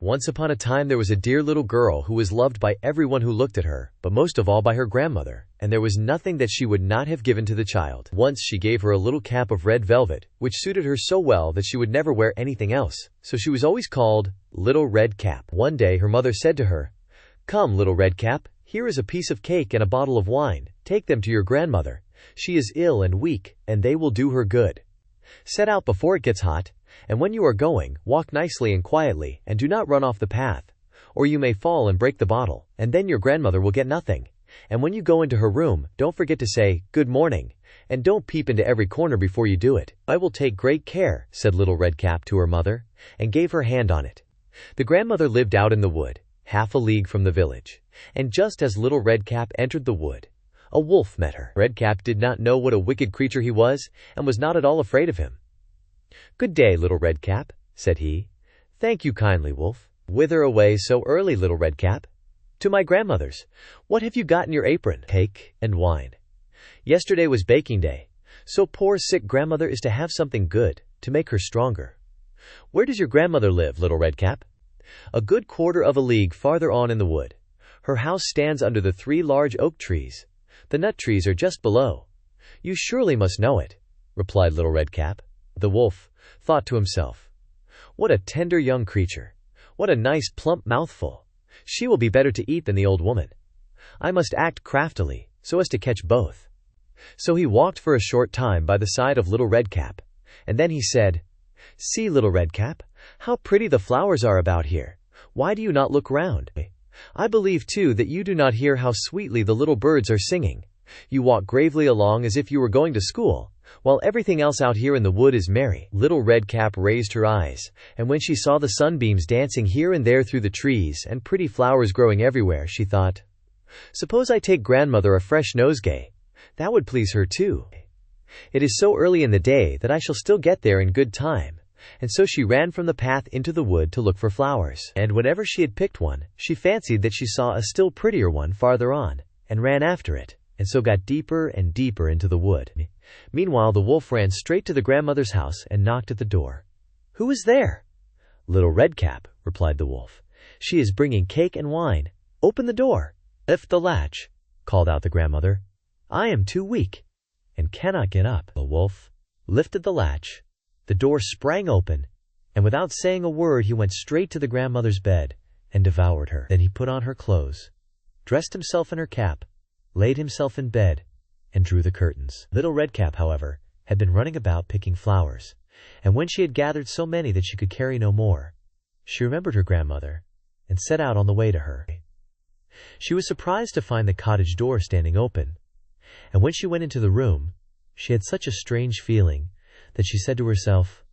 Once upon a time there was a dear little girl who was loved by everyone who looked at her, but most of all by her grandmother, and there was nothing that she would not have given to the child. Once she gave her a little cap of red velvet, which suited her so well that she would never wear anything else, so she was always called Little Red Cap. One day her mother said to her, "Come, Little Red Cap, here is a piece of cake and a bottle of wine. Take them to your grandmother. She is ill and weak, and they will do her good. Set out before it gets hot, and when you are going, walk nicely and quietly, and do not run off the path, or you may fall and break the bottle, and then your grandmother will get nothing. And when you go into her room, don't forget to say, 'Good morning,' and don't peep into every corner before you do it." "I will take great care," said Little Red Cap to her mother, and gave her hand on it. The grandmother lived out in the wood, half a league from the village, and just as Little Red Cap entered the wood, a wolf met her. Red Cap did not know what a wicked creature he was, and was not at all afraid of him. "Good day, Little Red Cap," said he. "Thank you kindly, wolf." "Whither away so early, Little Red Cap?" "To my grandmother's." "What have you got in your apron?" "Cake and wine. Yesterday was baking day, so poor sick grandmother is to have something good, to make her stronger." "Where does your grandmother live, Little Red Cap?" "A good quarter of a league farther on in the wood. Her house stands under the 3 large oak trees. The nut trees are just below." "You surely must know it," replied Little Red Cap. The wolf thought to himself, "What a tender young creature! What a nice plump mouthful! She will be better to eat than the old woman. I must act craftily, so as to catch both." So he walked for a short time by the side of Little Red Cap, and then he said, "See, Little Red Cap, how pretty the flowers are about here. Why do you not look round? I believe, too, that you do not hear how sweetly the little birds are singing. You walk gravely along as if you were going to school, while everything else out here in the wood is merry." Little Red Cap raised her eyes, and when she saw the sunbeams dancing here and there through the trees and pretty flowers growing everywhere, she thought, "Suppose I take grandmother a fresh nosegay? That would please her too. It is so early in the day that I shall still get there in good time." And so she ran from the path into the wood to look for flowers. And whenever she had picked one, she fancied that she saw a still prettier one farther on, and ran after it, and so got deeper and deeper into the wood. Meanwhile the wolf ran straight to the grandmother's house and knocked at the door. "Who is there?" "Little Red Cap," replied the wolf. "She is bringing cake and wine. Open the door." "Lift the latch," called out the grandmother. "I am too weak, and cannot get up." The wolf lifted the latch. The door sprang open, and without saying a word he went straight to the grandmother's bed and devoured her. Then he put on her clothes, dressed himself in her cap, laid himself in bed, and drew the curtains. Little Red Cap, however, had been running about picking flowers, and when she had gathered so many that she could carry no more, she remembered her grandmother, and set out on the way to her. She was surprised to find the cottage door standing open, and when she went into the room, she had such a strange feeling that she said to herself,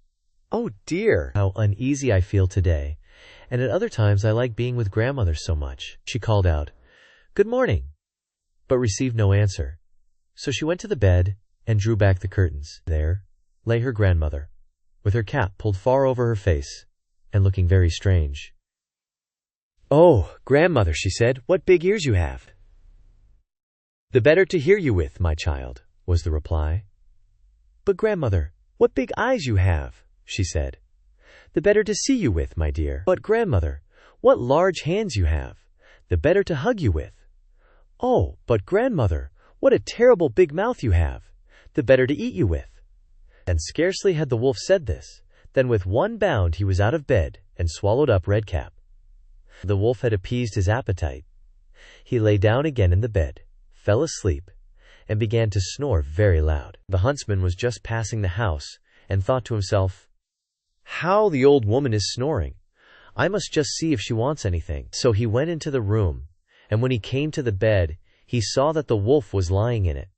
"Oh dear, how uneasy I feel today, and at other times I like being with grandmother so much." She called out, "Good morning," but received no answer. So she went to the bed and drew back the curtains. There lay her grandmother, with her cap pulled far over her face, and looking very strange. "Oh, grandmother," she said, "what big ears you have." "The better to hear you with, my child," was the reply. "But grandmother, what big eyes you have," she said. "The better to see you with, my dear." "But grandmother, what large hands you have, the better to hug you with." "Oh, but grandmother, what a terrible big mouth you have, the better to eat you with." And scarcely had the wolf said this, than with one bound he was out of bed and swallowed up Red Cap. The wolf had appeased his appetite. He lay down again in the bed, fell asleep, and began to snore very loud. The huntsman was just passing the house, and thought to himself, "How the old woman is snoring! I must just see if she wants anything." So he went into the room, and when he came to the bed, he saw that the wolf was lying in it.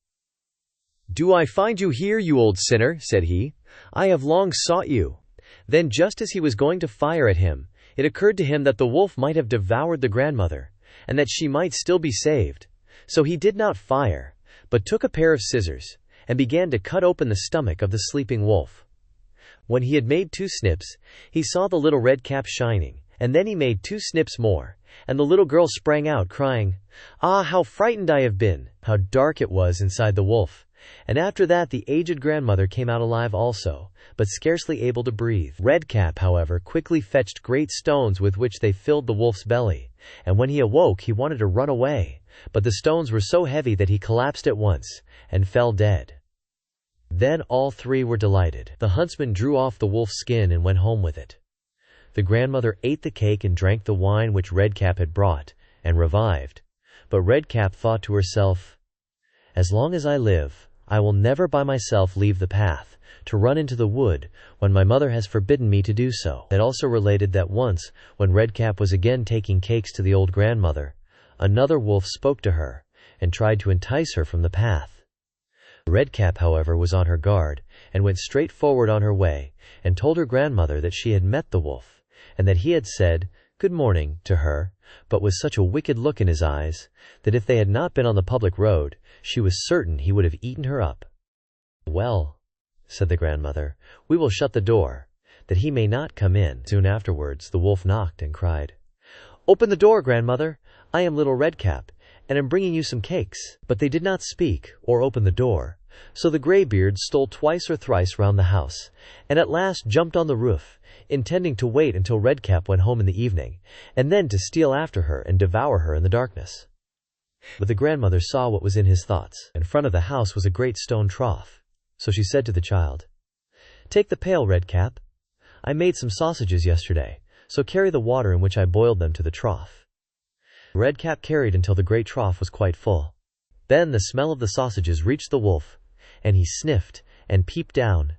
"Do I find you here, you old sinner?" said he. "I have long sought you." Then just as he was going to fire at him, it occurred to him that the wolf might have devoured the grandmother, and that she might still be saved. So he did not fire, but took a pair of scissors, and began to cut open the stomach of the sleeping wolf. When he had made 2 snips, he saw the Little Red Cap shining, and then he made 2 snips more, and the little girl sprang out, crying, "Ah, how frightened I have been!" How dark it was inside the wolf, And after that the aged grandmother came out alive also, but scarcely able to breathe. Redcap, however, quickly fetched great stones with which they filled the wolf's belly, and when he awoke he wanted to run away, but the stones were so heavy that he collapsed at once, and fell dead. Then all three were delighted. The huntsman drew off the wolf's skin and went home with it. The grandmother ate the cake and drank the wine which Redcap had brought, and revived. But Redcap thought to herself, "As long as I live, I will never by myself leave the path, to run into the wood, when my mother has forbidden me to do so." It also related that once, when Redcap was again taking cakes to the old grandmother, another wolf spoke to her, and tried to entice her from the path. Redcap, however, was on her guard, and went straight forward on her way, and told her grandmother that she had met the wolf, and that he had said, "Good morning," to her, but with such a wicked look in his eyes, that if they had not been on the public road, she was certain he would have eaten her up. "Well," said the grandmother, "we will shut the door, that he may not come in." Soon afterwards the wolf knocked and cried, "Open the door, grandmother, I am little Redcap, and am bringing you some cakes." But they did not speak, or open the door, so the greybeard stole twice or thrice round the house, and at last jumped on the roof, intending to wait until Redcap went home in the evening, and then to steal after her and devour her in the darkness. But the grandmother saw what was in his thoughts. In front of the house was a great stone trough, so she said to the child, "Take the pail, Redcap. I made some sausages yesterday, so carry the water in which I boiled them to the trough." Redcap carried until the great trough was quite full. Then the smell of the sausages reached the wolf, and he sniffed and peeped down,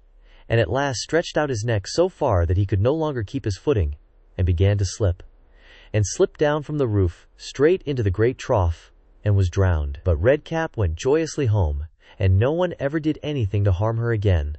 and at last stretched out his neck so far that he could no longer keep his footing, and began to slip, and slipped down from the roof straight into the great trough, and was drowned. But Redcap went joyously home, and no one ever did anything to harm her again.